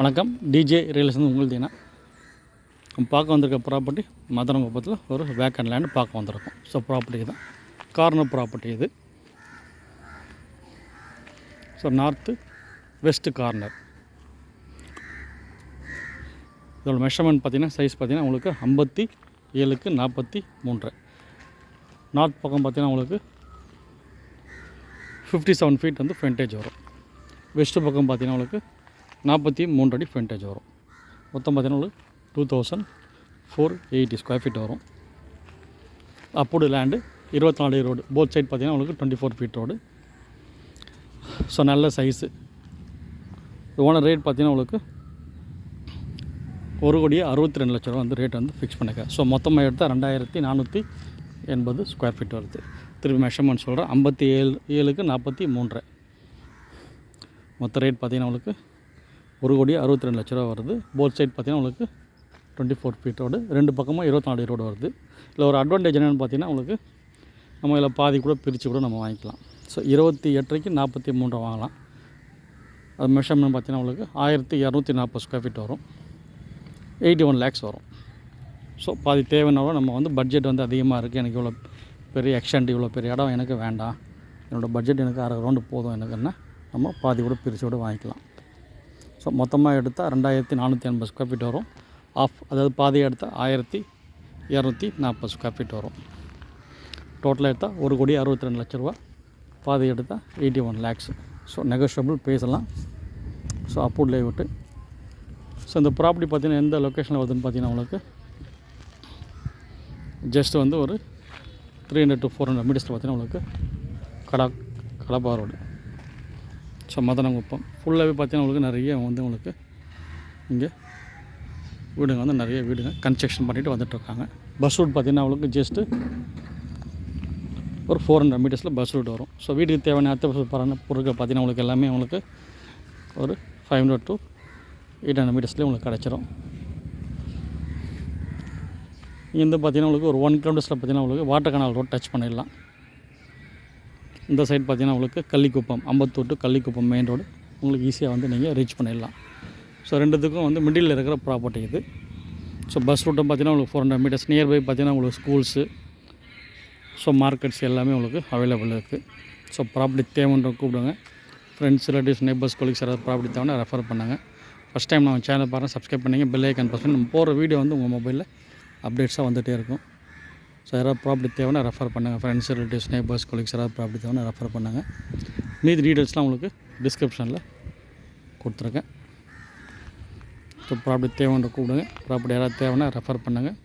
வணக்கம். டிஜே ரியல்ஸ்லேருந்து உங்களுதுனா பார்க்க வந்திருக்க ப்ராப்பர்ட்டி மதுரங்குப்பத்தில் ஒரு வேக்கண்ட் லேண்டு பார்க்க வந்திருக்கோம். ஸோ ப்ராப்பர்ட்டி தான் கார்னர் ப்ராப்பர்ட்டி இது. So north west corner. இதோட மெஷர்மெண்ட் பார்த்திங்கன்னா சைஸ் பார்த்திங்கன்னா உங்களுக்கு 57க்கு 43. நார்த் பக்கம் பார்த்திங்கன்னா உங்களுக்கு 57 ஃபீட் வந்து ஃப்ரண்டேஜ் வரும். வெஸ்ட்டு பக்கம் பார்த்திங்கன்னா உங்களுக்கு 43 அடி ஃப்ரண்டேஜ் வரும். மொத்தம் பார்த்திங்கன்னா உங்களுக்கு 2480 ஸ்கொயர் ஃபீட் வரும். அப்போடு லேண்டு 24 ரோடு. போத் சைட் பார்த்திங்கன்னா உங்களுக்கு 24 ஃபீட் ரோடு. ஸோ நல்ல சைஸு. ஓனர் ரேட் பார்த்திங்கன்னா உங்களுக்கு 1,62,00,000 ரூபா வந்து ரேட் வந்து ஃபிக்ஸ் பண்ணிக்க. ஸோ மொத்தமாக எடுத்தால் 2480 ஸ்கொயர் ஃபீட் வருது. திருப்பி மெஷர்மெண்ட் சொல்கிறேன். 57க்கு 43. மொத்த ரேட் பார்த்திங்கன்னா உங்களுக்கு 1,62,00,000 ரூபா வருது. போத் சைட் பார்த்திங்கன்னா உங்களுக்கு 24 ஃபீட் ரோடு. ரெண்டு பக்கமும் 24 ரோடு வருது. இல்லை ஒரு அட்வான்டேஜ் என்னென்னு பார்த்திங்கன்னா உங்களுக்கு நம்ம இதில் பாதி கூட பிரித்து கூட நம்ம வாங்கிக்கலாம். ஸோ 28க்கு 43 வாங்கலாம். அது மெஷர்மெண்ட் பார்த்திங்கன்னா உங்களுக்கு 1240 ஸ்கொயர் ஃபீட் வரும். 81 lakhs வரும். ஸோ பாதி தேவைன்னாலும் நம்ம வந்து பட்ஜெட் வந்து அதிகமாக இருக்குது, எனக்கு இவ்வளோ பெரிய எக்ஸ்டெண்ட் இவ்வளோ பெரிய இடம் எனக்கு வேண்டாம், என்னோடய பட்ஜெட் எனக்கு 1/2 ரவுண்டு போதும் எனக்குன்னா நம்ம பாதி கூட பிரித்து கூட வாங்கிக்கலாம். ஸோ மொத்தமாக எடுத்தால் 2480 ஸ்கொயர் ஃபீட் வரும். அதாவது பாதி எடுத்தால் 1240 ஸ்கொயர் ஃபீட் வரும். டோட்டலாக எடுத்தால் 1,62,00,000 ரூபா. பாதி எடுத்தால் 81 lakhs. ஸோ நெகோஷியபிள் பேசலாம். So approved layout. ஸோ இந்த ப்ராப்பர்ட்டி பார்த்திங்கன்னா எந்த லொக்கேஷனில் வருதுன்னு பார்த்திங்கன்னா உங்களுக்கு ஜஸ்ட் வந்து ஒரு 300 to 400 மீட்டர்ஸில் பார்த்திங்கன்னா உங்களுக்கு கடப்பா ரோடு. ஸோ மதனங்குப்பம் ஃபுல்லாகவே பார்த்திங்கன்னா உங்களுக்கு நிறைய வந்து உங்களுக்கு இங்கே வீடுங்க வந்து நிறைய வீடுங்க கன்ஸ்ட்ரக்ஷன் பண்ணிவிட்டு வந்துட்டுருக்காங்க. பஸ் ரூட் பார்த்திங்கன்னா உங்களுக்கு ஜஸ்ட்டு ஒரு 400 மீட்டர்ஸில் பஸ் ரூட் வரும். ஸோ வீட்டுக்கு தேவையான அத்தியாவசிய பொருட்கள் பார்த்திங்கன்னா உங்களுக்கு எல்லாமே உங்களுக்கு ஒரு 500 to 800 மீட்டர்ஸ்லேயே உங்களுக்கு கிடச்சிரும். இங்கேருந்து பார்த்திங்கன்னா உங்களுக்கு ஒரு 1 கிலோமீட்டர்ஸில் பார்த்திங்கன்னா உங்களுக்கு வாட்டர் கனால் ரோட் டச் பண்ணிடலாம். இந்த சைட் பார்த்திங்கன்னா உங்களுக்கு Kallikuppam, Ambattur to Kallikuppam main road உங்களுக்கு ஈஸியாக வந்து நீங்கள் ரீச் பண்ணிடலாம். ஸோ ரெண்டுத்துக்கும் வந்து மிடில் இருக்கிற ப்ராப்பர்ட்டி இது. ஸோ பஸ் ரூட்டும் பார்த்திங்கன்னா உங்களுக்கு 400 மீட்டர்ஸ். நியர்பை பார்த்திங்கன்னா உங்களுக்கு ஸ்கூல்ஸு, ஸோ மார்க்கெட்ஸ் எல்லாமே உங்களுக்கு அவைலபிள் இருக்குது. ஸோ ப்ராப்பர்ட்டி தேவைன்ற கூப்பிடுங்க. ஃப்ரெண்ட்ஸ், ரிலேட்டிவ்ஸ், நெய்பர்ஸ், கொலீக்ஸ் யாராவது ப்ராப்பர்ட்டி தேவைன்னா ரெஃபர் பண்ணுங்கள். ஃபஸ்ட் டைம் நம்ம சேனல் பாருங்கள், சப்ஸ்கிரைப் பண்ணிங்க, பெல் ஐக்கான் ப்ரெஸ் பண்ணி நம்ம போகிற வீடியோ வந்து உங்கள் மொபைலில் அப்டேட்ஸாக வந்துகிட்டே இருக்கும். ஸோ யாராவது ப்ராப்பர்ட்டி தேவைன்னா ரெஃபர் பண்ணுங்கள். ஃப்ரெண்ட்ஸ், ரிலேட்டிவ்ஸ், நெய்பர்ஸ், கொலீக்ஸ் யாராவது ப்ராப்பர்ட்டி தேவைன்னா ரெஃபர் பண்ணுங்கள். மீதி டீட்டெயில்ஸ்லாம் உங்களுக்கு டிஸ்கிரிப்ஷனில் கொடுத்துருக்கேன். ஸோ ப்ராப்பர்ட்டி தேவைன்ற கூப்பிடுங்க. ப்ராப்பர்ட்டி யாராவது தேவைன்னா ரெஃபர் பண்ணுங்கள்.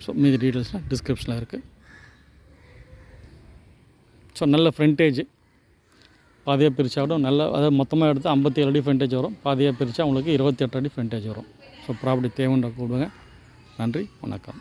ஸோ மீதி டீட்டெயில்ஸ்லாம் டிஸ்கிரிப்ஷனில் இருக்குது. ஸோ நல்ல ஃப்ரண்டேஜ் பாதியாக பிரித்தாலும் நல்ல, அதாவது மொத்தமாக எடுத்து 57 அடி ஃப்ரண்டேஜ் வரும். பாதியாக பிரித்தா உங்களுக்கு 28 அடி ஃப்ரண்டேஜ் வரும். ஸோ ப்ராப்பர்ட்டி தேவைன்ற கூப்பிடுங்க. நன்றி, வணக்கம்.